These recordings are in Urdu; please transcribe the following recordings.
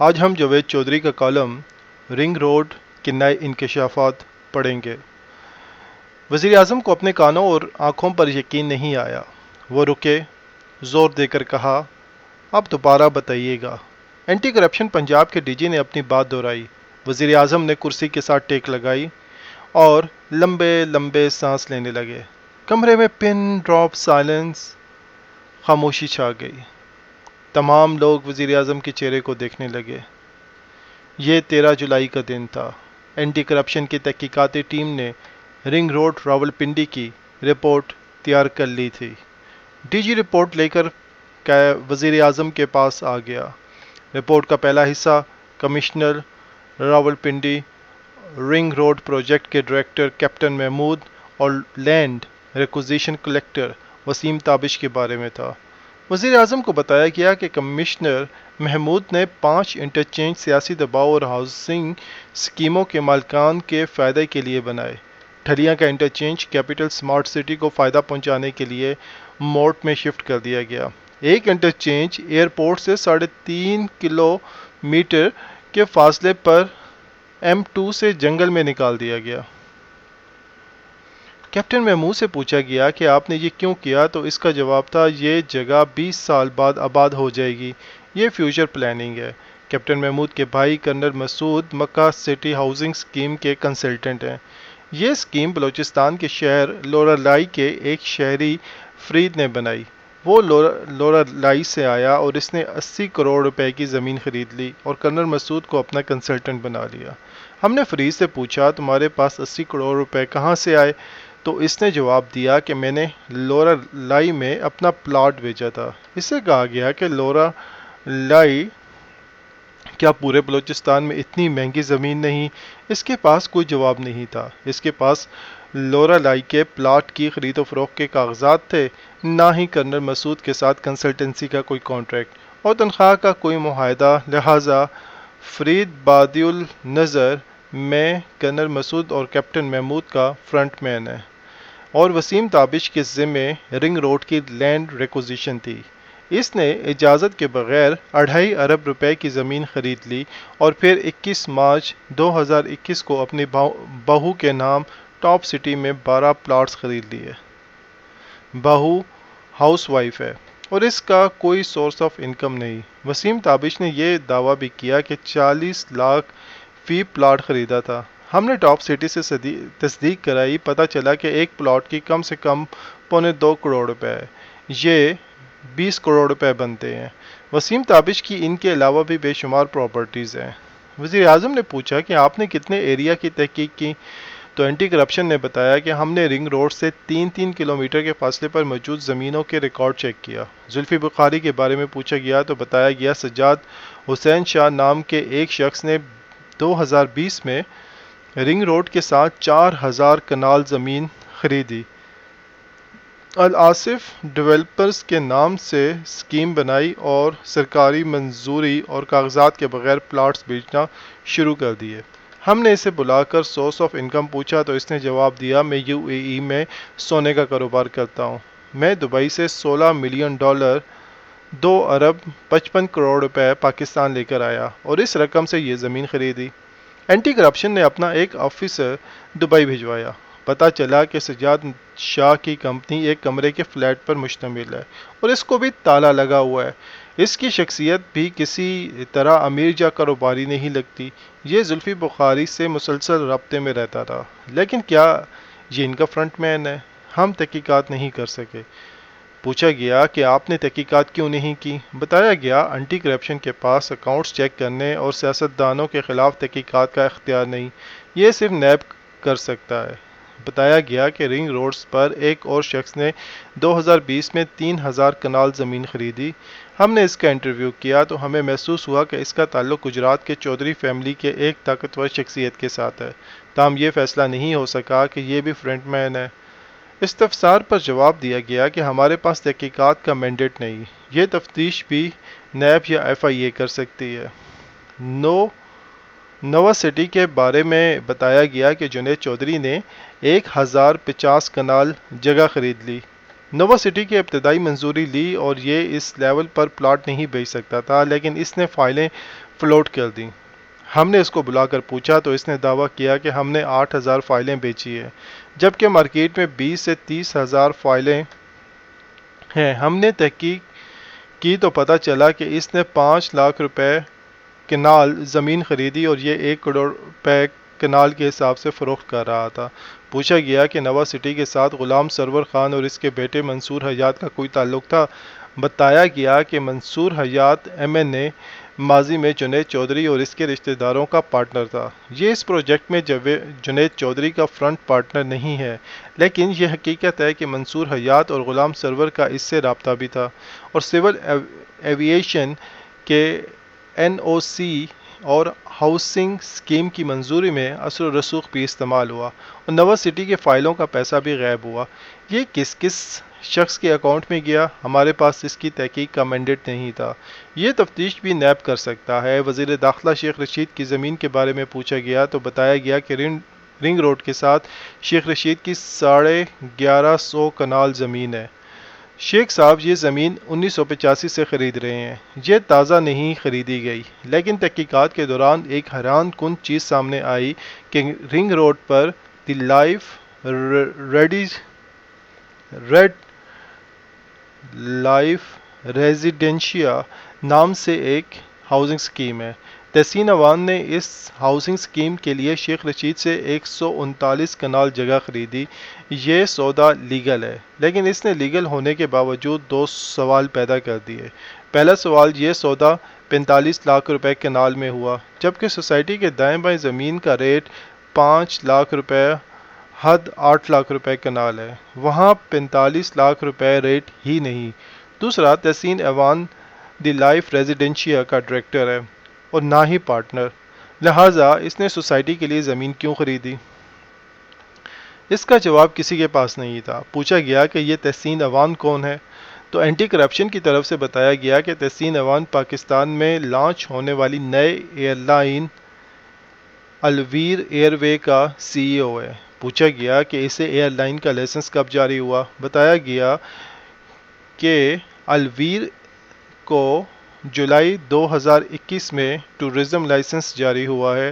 آج ہم جاوید چودھری کا کالم رنگ روڈ کے نئے انکشافات پڑھیں گے۔ وزیر اعظم کو اپنے کانوں اور آنکھوں پر یقین نہیں آیا۔ وہ رکے، زور دے کر کہا، اب دوبارہ بتائیے گا۔ اینٹی کرپشن پنجاب کے ڈی جی نے اپنی بات دہرائی۔ وزیر اعظم نے کرسی کے ساتھ ٹیک لگائی اور لمبے لمبے سانس لینے لگے۔ کمرے میں پن ڈراپ سائلنس، خاموشی چھا گئی۔ تمام لوگ وزیر اعظم کے چہرے کو دیکھنے لگے۔ یہ 13 جولائی کا دن تھا۔ اینٹی کرپشن کی تحقیقاتی ٹیم نے رنگ روڈ راولپنڈی کی رپورٹ تیار کر لی تھی۔ ڈی جی رپورٹ لے کر وزیر اعظم کے پاس آ گیا۔ رپورٹ کا پہلا حصہ commissioner Rawalpindi ring road project کے ڈائریکٹر کیپٹن محمود اور land requisition collector Waseem Tabish کے بارے میں تھا۔ وزیر اعظم کو بتایا گیا کہ کمشنر محمود نے 5 انٹرچینج سیاسی دباؤ اور ہاؤسنگ اسکیموں کے مالکان کے فائدے کے لیے بنائے۔ ٹھلیاں کا انٹرچینج کیپٹل اسمارٹ سٹی کو فائدہ پہنچانے کے لیے موٹ میں شفٹ کر دیا گیا۔ ایک انٹرچینج ایئرپورٹ سے 3.5 کلومیٹر کے فاصلے پر M2 سے جنگل میں نکال دیا گیا۔ کیپٹن محمود سے پوچھا گیا کہ آپ نے یہ کیوں کیا تو اس کا جواب تھا، یہ جگہ 20 سال بعد آباد ہو جائے گی، یہ فیوچر پلاننگ ہے۔ کیپٹن محمود کے بھائی کرنل مسعود مکہ سٹی ہاؤسنگ اسکیم کے کنسلٹنٹ ہیں۔ یہ اسکیم بلوچستان کے شہر لورالائی کے ایک شہری فرید نے بنائی۔ وہ لورالائی سے آیا اور اس نے 80 کروڑ روپے کی زمین خرید لی اور کرنل مسعود کو اپنا کنسلٹنٹ بنا لیا۔ ہم نے فرید سے پوچھا، تمہارے پاس 80 کروڑ روپے کہاں سے آئے؟ تو اس نے جواب دیا کہ میں نے لورالائی میں اپنا پلاٹ بیچا تھا۔ اس سے کہا گیا کہ لورالائی کیا پورے بلوچستان میں اتنی مہنگی زمین نہیں؟ اس کے پاس کوئی جواب نہیں تھا۔ اس کے پاس لورالائی کے پلاٹ کی خرید و فروخت کے کاغذات تھے، نہ ہی کرنل مسعود کے ساتھ کنسلٹنسی کا کوئی کانٹریکٹ اور تنخواہ کا کوئی معاہدہ۔ لہٰذا فرید بادی النظر میں کرنل مسعود اور کیپٹن محمود کا فرنٹ مین ہے اور وسیم تابش کے ذمے رنگ روڈ کی لینڈ ریکوزیشن تھی۔ اس نے اجازت کے بغیر 2.5 ارب روپے کی زمین خرید لی اور پھر 21 مارچ 2021 کو اپنی بہو کے نام ٹاپ سٹی میں 12 پلاٹس خرید لیے۔ بہو ہاؤس وائف ہے اور اس کا کوئی سورس آف انکم نہیں۔ وسیم تابش نے یہ دعویٰ بھی کیا کہ 40 لاکھ فی پلاٹ خریدا تھا۔ ہم نے ٹاپ سٹی سے تصدیق کرائی، پتہ چلا کہ ایک پلاٹ کی کم سے کم 2.25 کروڑ روپے ہے۔ یہ 20 کروڑ روپے بنتے ہیں۔ وسیم تابش کی ان کے علاوہ بھی بے شمار پراپرٹیز ہیں۔ وزیر اعظم نے پوچھا کہ آپ نے کتنے ایریا کی تحقیق کی؟ تو اینٹی کرپشن نے بتایا کہ ہم نے رنگ روڈ سے 3 کلومیٹر کے فاصلے پر موجود زمینوں کے ریکارڈ چیک کیا۔ زلفی بخاری کے بارے میں پوچھا گیا تو بتایا گیا سجاد حسین شاہ نام کے ایک شخص نے 2020 میں رنگ روڈ کے ساتھ 4000 کنال زمین خریدی۔ الآصف ڈیولپرز کے نام سے اسکیم بنائی اور سرکاری منظوری اور کاغذات کے بغیر پلاٹس بیچنا شروع کر دیے۔ ہم نے اسے بلا کر سورس آف انکم پوچھا تو اس نے جواب دیا، میں UAE میں سونے کا کاروبار کرتا ہوں۔ میں دبئی سے $16 ملین 2 ارب 55 کروڑ روپے پاکستان لے کر آیا اور اس رقم سے یہ زمین خریدی۔ اینٹی کرپشن نے اپنا ایک آفیسر دبئی بھجوایا۔ پتہ چلا کہ سجاد شاہ کی کمپنی ایک کمرے کے فلیٹ پر مشتمل ہے اور اس کو بھی تالا لگا ہوا ہے۔ اس کی شخصیت بھی کسی طرح امیر یا کاروباری نہیں لگتی۔ یہ زلفی بخاری سے مسلسل رابطے میں رہتا تھا، لیکن کیا یہ ان کا فرنٹ مین ہے؟ ہم تحقیقات نہیں کر سکے۔ پوچھا گیا کہ آپ نے تحقیقات کیوں نہیں کی؟ بتایا گیا اینٹی کرپشن کے پاس اکاؤنٹس چیک کرنے اور سیاستدانوں کے خلاف تحقیقات کا اختیار نہیں، یہ صرف نیب کر سکتا ہے۔ بتایا گیا کہ رنگ روڈز پر ایک اور شخص نے 2020 میں 3000 کنال زمین خریدی۔ ہم نے اس کا انٹرویو کیا تو ہمیں محسوس ہوا کہ اس کا تعلق گجرات کے چودھری فیملی کے ایک طاقتور شخصیت کے ساتھ ہے، تاہم یہ فیصلہ نہیں ہو سکا کہ یہ بھی فرنٹ مین ہے۔ استفسار پر جواب دیا گیا کہ ہمارے پاس تحقیقات کا مینڈیٹ نہیں، یہ تفتیش بھی نیب یا FIA کر سکتی ہے۔ نوا سٹی کے بارے میں بتایا گیا کہ جنید چودھری نے 1050 کنال جگہ خرید لی۔ نووا سٹی کی ابتدائی منظوری لی اور یہ اس لیول پر پلاٹ نہیں بیچ سکتا تھا، لیکن اس نے فائلیں فلوٹ کر دیں۔ ہم نے اس کو بلا کر پوچھا تو اس نے دعویٰ کیا کہ ہم نے 8,000 فائلیں بیچی ہیں، جبکہ مارکیٹ میں 20 سے 30,000 فائلیں ہیں۔ ہم نے تحقیق کی تو پتہ چلا کہ اس نے 5 لاکھ روپے کنال زمین خریدی اور یہ 1 کروڑ روپے کنال کے حساب سے فروخت کر رہا تھا۔ پوچھا گیا کہ نوا سٹی کے ساتھ غلام سرور خان اور اس کے بیٹے منصور حیات کا کوئی تعلق تھا۔ بتایا گیا کہ منصور حیات ایم این اے ماضی میں جنید چودھری اور اس کے رشتہ داروں کا پارٹنر تھا۔ یہ اس پروجیکٹ میں جنید چودھری کا فرنٹ پارٹنر نہیں ہے، لیکن یہ حقیقت ہے کہ منصور حیات اور غلام سرور کا اس سے رابطہ بھی تھا اور سول ایوییشن کے این او سی اور ہاؤسنگ اسکیم کی منظوری میں اثر و رسوخ بھی استعمال ہوا اور نوا سٹی کے فائلوں کا پیسہ بھی غائب ہوا۔ یہ کس کس شخص کے اکاؤنٹ میں گیا، ہمارے پاس اس کی تحقیق کا مینڈیٹ نہیں تھا۔ یہ تفتیش بھی نیب کر سکتا ہے۔ وزیر داخلہ شیخ رشید کی زمین کے بارے میں پوچھا گیا تو بتایا گیا کہ رنگ روڈ کے ساتھ شیخ رشید کی 1150 کنال زمین ہے۔ شیخ صاحب یہ زمین 1985 سے خرید رہے ہیں۔ یہ تازہ نہیں خریدی گئی، لیکن تحقیقات کے دوران ایک حیران کن چیز سامنے آئی کہ رنگ روڈ پر دی ریڈ لائف ریزیڈینشیا نام سے ایک ہاؤسنگ اسکیم ہے۔ تحسین عوان نے اس ہاؤسنگ اسکیم کے لیے شیخ رشید سے 139 کنال جگہ خریدی۔ یہ سودا لیگل ہے، لیکن اس نے لیگل ہونے کے باوجود 2 سوال پیدا کر دیے۔ پہلا سوال، یہ سودا 45 لاکھ روپے کنال میں ہوا، جبکہ سوسائٹی کے دائیں بائیں زمین کا ریٹ 5 لاکھ روپے حد 8 لاکھ روپے کنال ہے۔ وہاں 45 لاکھ روپے ریٹ ہی نہیں۔ دوسرا، تحسین ایوان دی لائف ریزیڈینشیا کا ڈائریکٹر ہے اور نہ ہی پارٹنر، لہٰذا اس نے سوسائٹی کے لیے زمین کیوں خریدی؟ اس کا جواب کسی کے پاس نہیں تھا۔ پوچھا گیا کہ یہ تحسین ایوان کون ہے تو اینٹی کرپشن کی طرف سے بتایا گیا کہ تحسین ایوان پاکستان میں لانچ ہونے والی نئے ایئر لائن الویر ایئر وے کا سی ای او ہے۔ پوچھا گیا کہ اسے ایئر لائن کا لائسنس کب جاری ہوا؟ بتایا گیا کہ الویر کو جولائی 2021 میں ٹورزم لائسنس جاری ہوا ہے،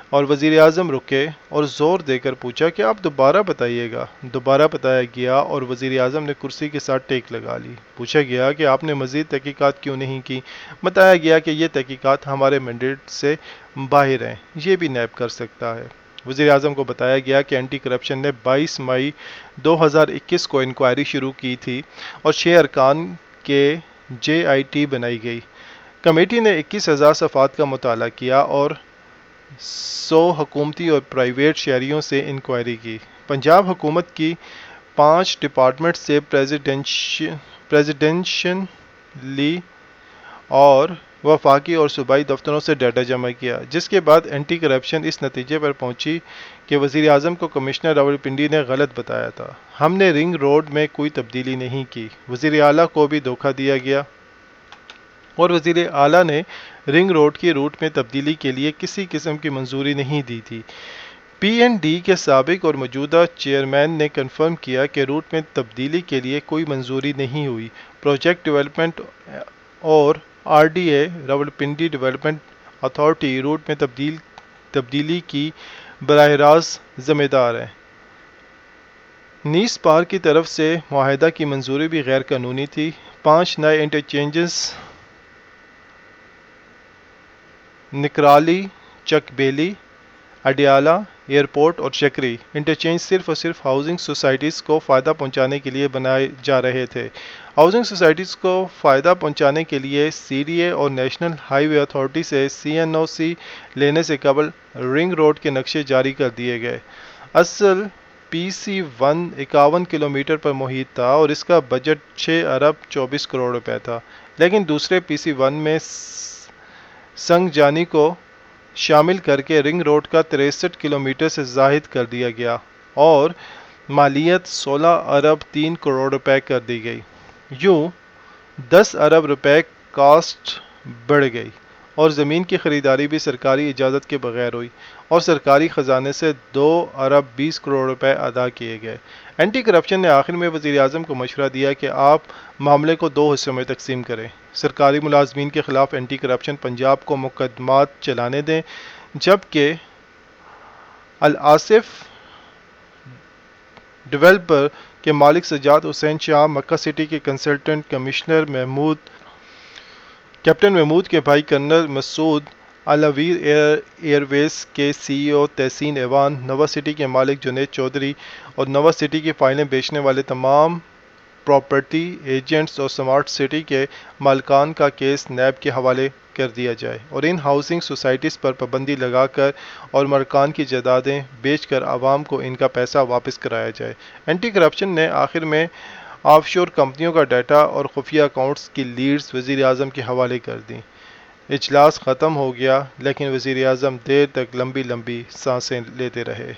اور وزیر اعظم رکے اور زور دے کر پوچھا کہ آپ دوبارہ بتائیے گا۔ دوبارہ بتایا گیا اور وزیر اعظم نے کرسی کے ساتھ ٹیک لگا لی۔ پوچھا گیا کہ آپ نے مزید تحقیقات کیوں نہیں کی؟ بتایا گیا کہ یہ تحقیقات ہمارے مینڈیٹ سے باہر ہیں، یہ بھی نیب کر سکتا ہے۔ وزیر اعظم کو بتایا گیا کہ اینٹی کرپشن نے 22 مئی 2021 کو انکوائری شروع کی تھی اور 6 ارکان کے جے آئی ٹی بنائی گئی۔ کمیٹی نے 21,000 صفحات کا مطالعہ کیا اور 100 حکومتی اور پرائیویٹ شہریوں سے انکوائری کی۔ پنجاب حکومت کی 5 ڈپارٹمنٹ سے پریزیڈنشلی اور وفاقی اور صوبائی دفتروں سے ڈیٹا جمع کیا، جس کے بعد اینٹی کرپشن اس نتیجے پر پہنچی کہ وزیر اعظم کو کمشنر راولپنڈی نے غلط بتایا تھا۔ ہم نے رنگ روڈ میں کوئی تبدیلی نہیں کی۔ وزیر اعلیٰ کو بھی دھوکہ دیا گیا اور وزیر اعلیٰ نے رنگ روڈ کی روٹ میں تبدیلی کے لیے کسی قسم کی منظوری نہیں دی تھی۔ پی این ڈی کے سابق اور موجودہ چیئرمین نے کنفرم کیا کہ روٹ میں تبدیلی کے لیے کوئی منظوری نہیں ہوئی۔ پروجیکٹ ڈیولپمنٹ اور R D A Rawalpindi development authority route میں تبدیلی کی براہ راست ذمہ دار ہے۔ نیس پار کی طرف سے معاہدہ کی منظوری بھی غیر قانونی تھی۔ 5 نئے انٹرچینجز نکرالی، چک بیلی، اڈیالہ ایئرپورٹ اور چکری انٹرچینج صرف اور صرف ہاؤسنگ سوسائٹیز کو فائدہ پہنچانے کے لیے بنائے جا رہے تھے۔ ہاؤسنگ سوسائٹیز کو فائدہ پہنچانے کے لیے سی ڈی اے اور نیشنل ہائی وے اتھارٹی سے سی این او سی لینے سے قبل رنگ روڈ کے نقشے جاری کر دیے گئے۔ اصل پی سی 1 51 کلومیٹر پر محیط تھا اور اس کا بجٹ 6 ارب 24 کروڑ روپے تھا، لیکن دوسرے پی سی 1 میں سنگ جانی کو شامل کر کے رنگ روڈ کا 63 کلومیٹر سے زائد کر دیا گیا اور مالیت 16 ارب 3 کروڑ روپے کر دی گئی۔ یوں 10 ارب روپے کاسٹ بڑھ گئی اور زمین کی خریداری بھی سرکاری اجازت کے بغیر ہوئی اور سرکاری خزانے سے 2 ارب 20 کروڑ روپے ادا کیے گئے۔ اینٹی کرپشن نے آخر میں وزیر اعظم کو مشورہ دیا کہ آپ معاملے کو 2 حصوں میں تقسیم کریں، سرکاری ملازمین کے خلاف اینٹی کرپشن پنجاب کو مقدمات چلانے دیں، جبکہ الآصف ڈیولپر کے مالک سجاد حسین شاہ، مکہ سٹی کے کنسلٹنٹ کمشنر کیپٹن محمود کے بھائی کرنل مسعود، الویر ایئر ویز کے سی ای او تحسین ایوان، نوا سٹی کے مالک جنید چودھری اور نوا سٹی کی فائلیں بیچنے والے تمام پراپرٹی ایجنٹس اور سمارٹ سٹی کے مالکان کا کیس نیب کے حوالے کر دیا جائے اور ان ہاؤسنگ سوسائٹیز پر پابندی لگا کر اور مالکان کی جائیدادیں بیچ کر عوام کو ان کا پیسہ واپس کرایا جائے۔ اینٹی کرپشن نے آخر میں آف شور کمپنیوں کا ڈیٹا اور خفیہ اکاؤنٹس کی لیڈز وزیر اعظم کے حوالے کر دیں۔ اجلاس ختم ہو گیا لیکن وزیر اعظم دیر تک لمبی لمبی سانسیں لیتے رہے۔